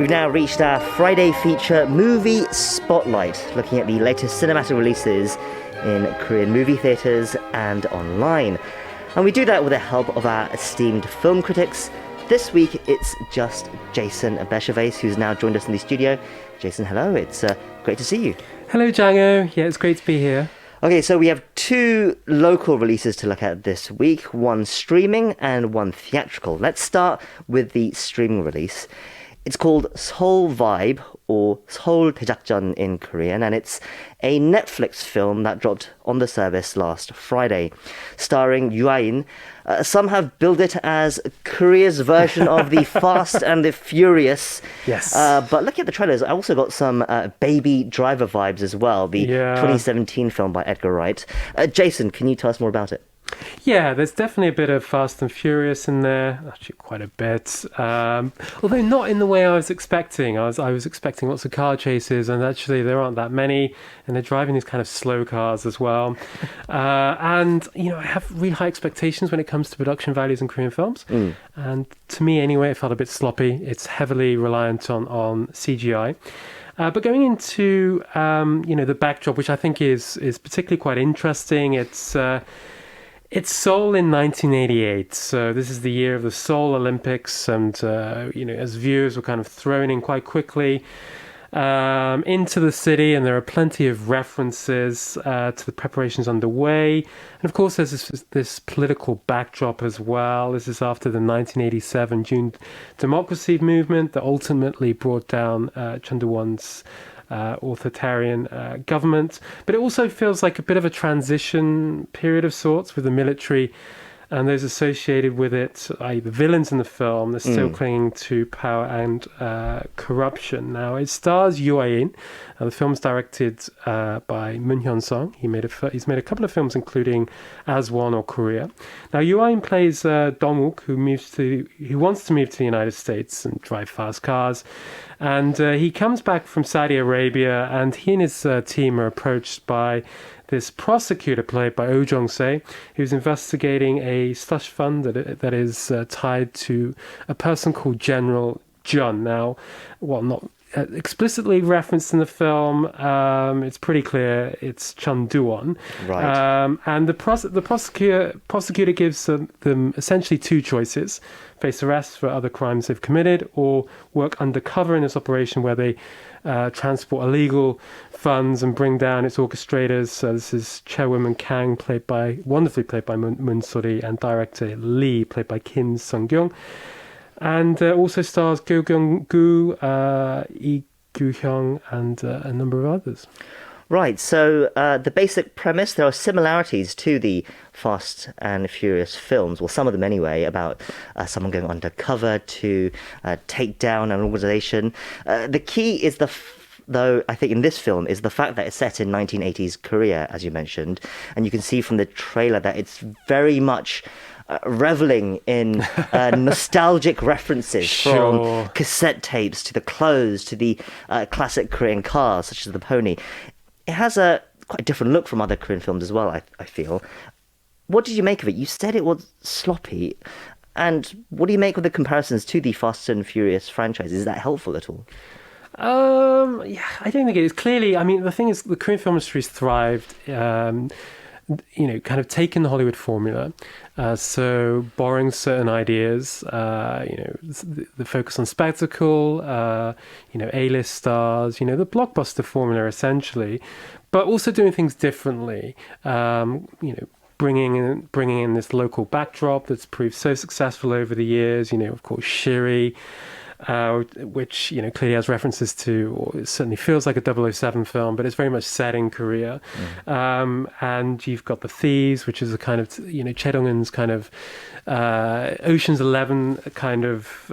We've now reached our Friday feature Movie Spotlight, looking at the latest cinematic releases in Korean movie theatres and online. And we do that with the help of our esteemed film critics. This week it's just Jason Bechervaise who's now joined us in the studio. Jason, hello, it's great to see you. Hello, Jangho. Yeah, it's great to be here. Okay, so we have two local releases to look at this week, one streaming and one theatrical. Let's start with the streaming release. It's called Seoul Vibe, or 서울대작전 in Korean, and it's a Netflix film that dropped on the service last Friday, starring Yoo Ah-in. Some have billed it as Korea's version of the Fast and the Furious. Yes. But looking at the trailers, I also got some Baby Driver vibes as well, the 2017 film by Edgar Wright. Jason, can you tell us more about it? Yeah, there's definitely a bit of Fast and Furious in there, actually quite a bit, although not in the way I was expecting. I was expecting lots of car chases, and actually there aren't that many, and they're driving these kind of slow cars as well. And, you know, I have really high expectations when it comes to production values in Korean films, and to me anyway, it felt a bit sloppy. It's heavily reliant on CGI. But going into, the backdrop, which I think is particularly quite interesting, It's Seoul in 1988, so this is the year of the Seoul Olympics, and as viewers were kind of thrown in quite quickly into the city, and there are plenty of references to the preparations underway, and of course there's this political backdrop as well. This is after the 1987 June democracy movement that ultimately brought down Chun Doo-won's authoritarian government, but it also feels like a bit of a transition period of sorts with the military and those associated with it, i.e. the villains in the film. They're still clinging to power and corruption. Now, it stars Yoo Ah-in. The film's directed by Moon Hyun-sung. He's made a couple of films, including As One or Korea. Now, Yoo Ah-in plays Dong-wook, who wants to move to the United States and drive fast cars. And he comes back from Saudi Arabia, and he and his team are approached by this prosecutor played by Oh Jong-se, who's investigating a slush fund that is tied to a person called General Jun. Now, well, not explicitly referenced in the film, it's pretty clear it's Chun Doo-won. Right. And the prosecutor gives them essentially two choices: face arrest for other crimes they've committed, or work undercover in this operation where they transport illegal funds and bring down its orchestrators. So this is Chairwoman Kang, wonderfully played by Moon Sori, and director Lee, played by Kim Sung-kyung. And also stars Ko Kyung-pyo, Lee Gu-hyung, and a number of others. Right, so the basic premise, there are similarities to the Fast and Furious films, well, some of them anyway, about someone going undercover to take down an organization. The key is though, I think in this film, is the fact that it's set in 1980s Korea, as you mentioned, and you can see from the trailer that it's very much reveling in nostalgic references from cassette tapes to the clothes to the classic Korean cars, such as the pony. It has a quite different look from other Korean films as well, I feel. What did you make of it? You said it was sloppy. And what do you make of the comparisons to the Fast and Furious franchise? Is that helpful at all? Yeah, I don't think it is. Clearly, I mean, the thing is, the Korean film industry has thrived, kind of taken the Hollywood formula. So borrowing certain ideas, the focus on spectacle, A-list stars, the blockbuster formula essentially, but also doing things differently. Bringing in this local backdrop that's proved so successful over the years. Of course, Shiri, which clearly has references to, or it certainly feels like a 007 film, but it's very much set in Korea. And you've got The Thieves, which is a kind of Chae Dong-eun's kind of Ocean's 11 kind of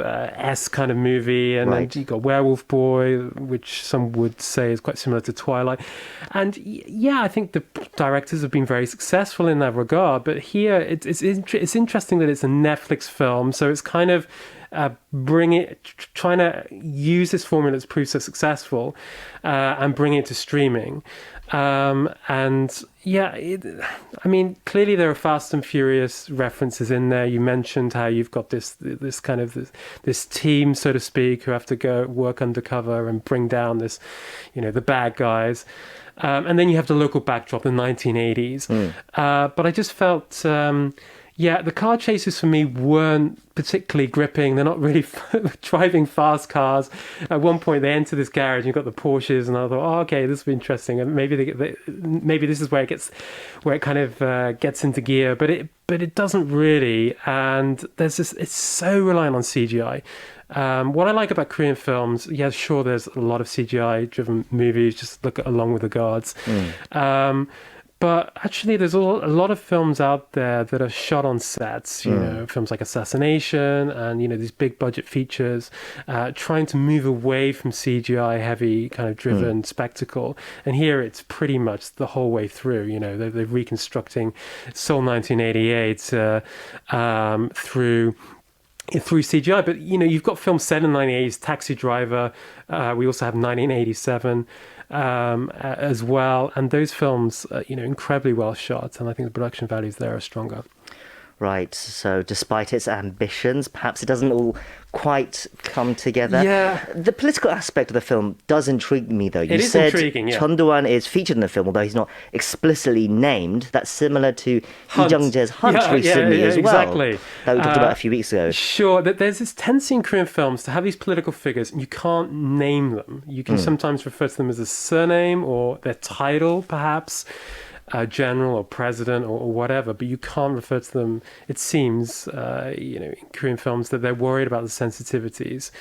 kind of movie, and then you've got Werewolf Boy, which some would say is quite similar to Twilight. And yeah, I think the directors have been very successful in that regard. But here, it's interesting that it's a Netflix film, so it's kind of trying to use this formula that's proved so successful and bring it to streaming. And yeah, I mean, clearly there are Fast and Furious references in there. You mentioned how you've got this team, so to speak, who have to go work undercover and bring down this, the bad guys. And then you have the local backdrop, the 1980s. But I just felt, the car chases for me weren't particularly gripping. They're not really driving fast cars. At one point, they enter this garage, and you've got the Porsches, and I thought, oh, okay, this will be interesting. And maybe this is where it kind of gets into gear. But it doesn't really. And it's so reliant on CGI. What I like about Korean films, sure, there's a lot of CGI-driven movies. Just look at Along with the Gods. But actually, there's a lot of films out there that are shot on sets, films like Assassination and, these big budget features, trying to move away from CGI-heavy kind of driven spectacle. And here it's pretty much the whole way through, they're reconstructing Seoul 1988 through CGI. But, you've got films set in the 1980s, Taxi Driver. We also have 1987. As well, and those films, incredibly well shot, and I think the production values there are stronger. Right, so despite its ambitions, perhaps it doesn't all quite come together. Yeah. The political aspect of the film does intrigue me, though. It is intriguing, yeah. Chun Do-won is featured in the film, although he's not explicitly named. That's similar to Lee Jung-jae's Hunt recently as well. Exactly. That we talked about a few weeks ago. Sure, there's this tendency in Korean films to have these political figures, and you can't name them. You can sometimes refer to them as a surname or their title, perhaps. General or president or whatever, but you can't refer to them, it seems, in Korean films, that they're worried about the sensitivities.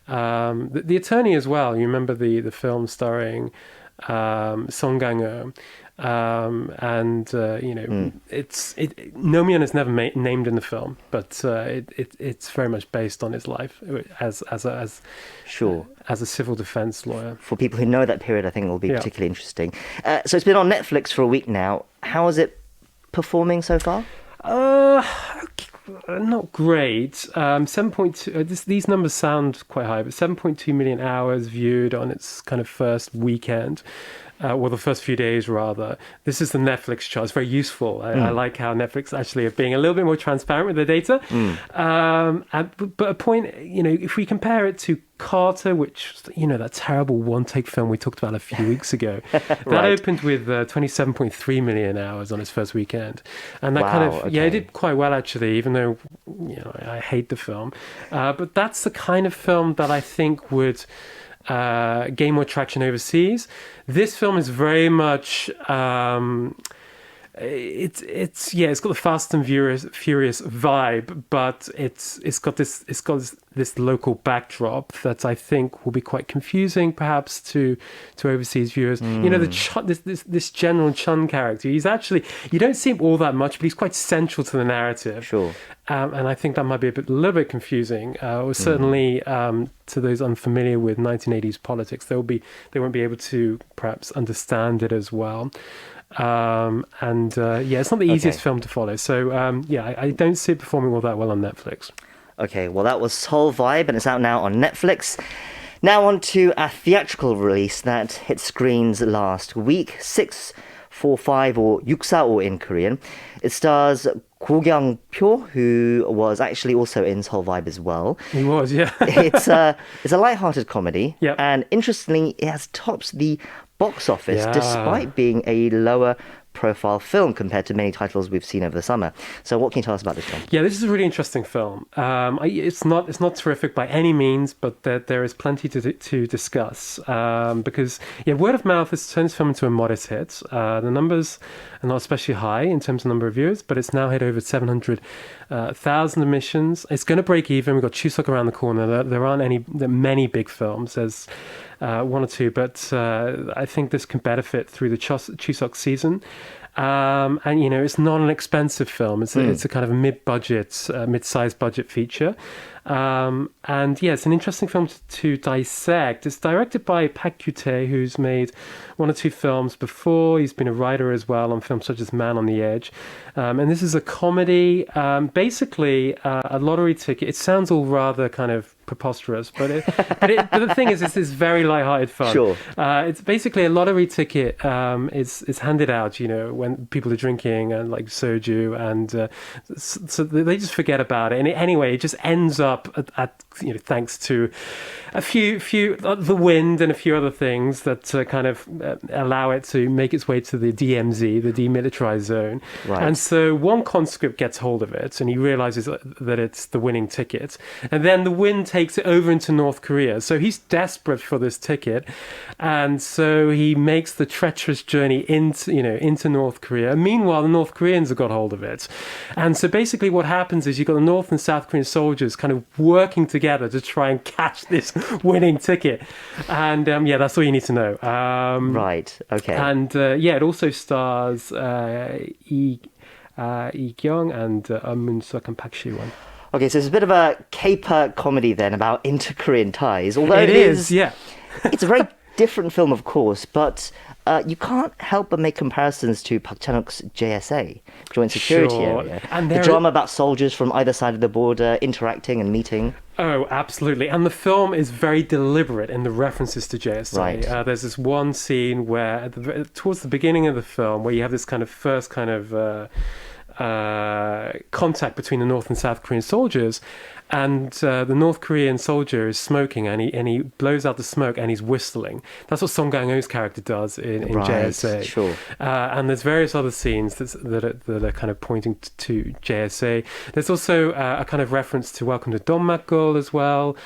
The attorney as well, you remember the film starring Song Kang-ho, and Nomion is never named in the film, but it's very much based on his life as a civil defense lawyer. For people who know that period, I think it will be particularly interesting. So it's been on Netflix for a week now. How is it performing so far? Not great. 7.2. These numbers sound quite high, but 7.2 million hours viewed on its kind of first weekend. The first few days, rather. This is the Netflix chart. It's very useful. I like how Netflix actually are being a little bit more transparent with their data. But a point, if we compare it to Carter, which, that terrible one-take film we talked about a few weeks ago, that opened with 27.3 million hours on its first weekend. And that it did quite well, actually, even though, I hate the film. But that's the kind of film that I think would gain more traction overseas. This film is very much it's got the Fast and Furious vibe, but it's got this local backdrop that I think will be quite confusing, perhaps to overseas viewers. This General Chun character, he's actually, you don't see him all that much, but he's quite central to the narrative. Sure. And I think that might be a little bit confusing, or certainly to those unfamiliar with 1980s politics, they won't be able to perhaps understand it as well. It's not the easiest film to follow. So, I don't see it performing all that well on Netflix. Okay, well, that was Seoul Vibe, and it's out now on Netflix. Now on to a theatrical release that hit screens last week, 645 or 육사오 in Korean. It stars Ko Kyung-pyo, who was actually also in Seoul Vibe as well. He was, yeah. It's a light-hearted comedy, yep. And interestingly, it has topped the box office despite being a lower profile film compared to many titles we've seen over the summer. So what can you tell us about this, John? Yeah, this is a really interesting film. It's not terrific by any means, but there is plenty to discuss, because word of mouth has turned this film into a modest hit. The numbers are not especially high in terms of number of viewers, but it's now hit over 700,000 admissions. It's going to break even. We've got Chuseok around the corner. There aren't many big films. There's one or two, but I think this can benefit through the Chuseok season. And, you know, it's not an expensive film. It's a kind of a mid-sized budget feature. And yeah, it's an interesting film to dissect. It's directed by Park Kyu-tae, who's made one or two films before. He's been a writer as well on films such as Man on the Edge. And this is a comedy, basically a lottery ticket. It sounds all rather kind of preposterous, but the thing is, it's very light-hearted fun. Sure. It's basically a lottery ticket is handed out, you know, when people are drinking and like soju, and so they just forget about it. And anyway, it just ends up at you know, thanks to a few the wind and a few other things that kind of allow it to make its way to the DMZ, the demilitarized zone. Right. And so one conscript gets hold of it, and he realizes that it's the winning ticket. And then the wind takes it over into North Korea. So he's desperate for this ticket, and so he makes the treacherous journey into North Korea. And meanwhile, the North Koreans have got hold of it. And so basically what happens is you've got the North and South Korean soldiers kind of working together to try and catch this winning ticket. And yeah, that's all you need to know. Right, okay. And yeah, it also stars Lee Kyung and Moon Suk and Park Shi-won. Okay, so it's a bit of a caper comedy then about inter-Korean ties. Although It is, yeah. It's a very different film, of course, but you can't help but make comparisons to Park Chan-wook's JSA, Joint Security Sure. Area. And the there drama about soldiers from either side of the border interacting and meeting. Oh, absolutely. And the film is very deliberate in the references to JSA. Right. There's this one scene where, towards the beginning of the film, where you have this kind of first kind of contact between the North and South Korean soldiers, and the North Korean soldier is smoking, and he blows out the smoke and he's whistling. That's what Song Kang-ho's character does in Right, JSA. sure. And there's various other scenes that are kind of pointing to JSA. There's also a kind of reference to Welcome to Donmakgul as well,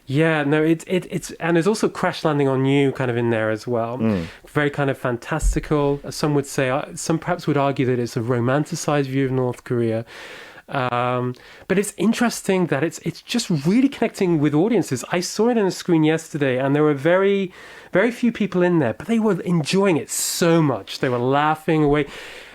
yeah, no, it's and there's also Crash Landing on You kind of in there as well. Very kind of fantastical. Some would say, some perhaps would argue that it's a romanticized view of North Korea. But it's interesting that it's just really connecting with audiences. I saw it on the screen yesterday, and there were very, very few people in there, but they were enjoying it so much. They were laughing away.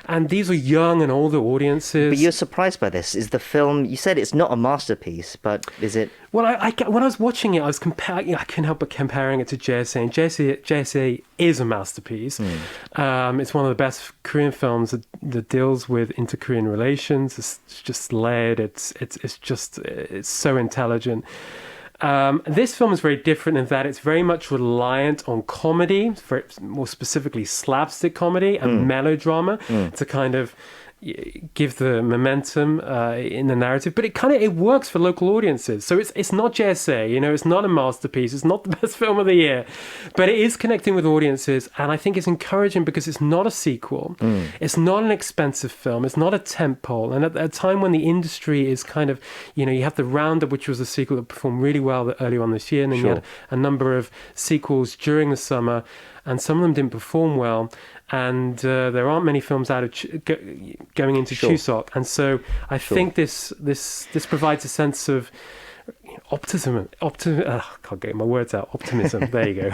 And these are young and older audiences. But you're surprised by this. Is the film, you said it's not a masterpiece, but is it? Well, when I was watching it, I was comparing. I couldn't help but comparing it to JSA, and JSA is a masterpiece. It's one of the best Korean films that deals with inter-Korean relations. It's just layered. It's so intelligent. This film is very different in that it's very much reliant on comedy, more specifically slapstick comedy and melodrama, to kind of give the momentum in the narrative. But it works for local audiences. So it's not JSA, you know, it's not a masterpiece, it's not the best film of the year, but it is connecting with audiences, and I think it's encouraging because it's not a sequel, it's not an expensive film, it's not a tentpole, and at a time when the industry is kind of, you know, you have The Roundup, which was a sequel that performed really well early on this year, and then you had a number of sequels during the summer, and some of them didn't perform well, and there aren't many films out of going into Chuseok, and so I think this provides a sense of optimism. Can't get my words out. Optimism. There you go.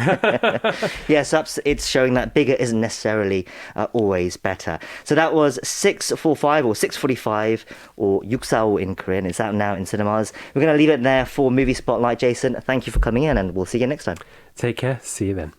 Yes, it's showing that bigger isn't necessarily always better. So that was 645 or 645 or Yuksao in Korean. It's out now in cinemas. We're going to leave it there for Movie Spotlight. Jason, thank you for coming in, and we'll see you next time. Take care. See you then.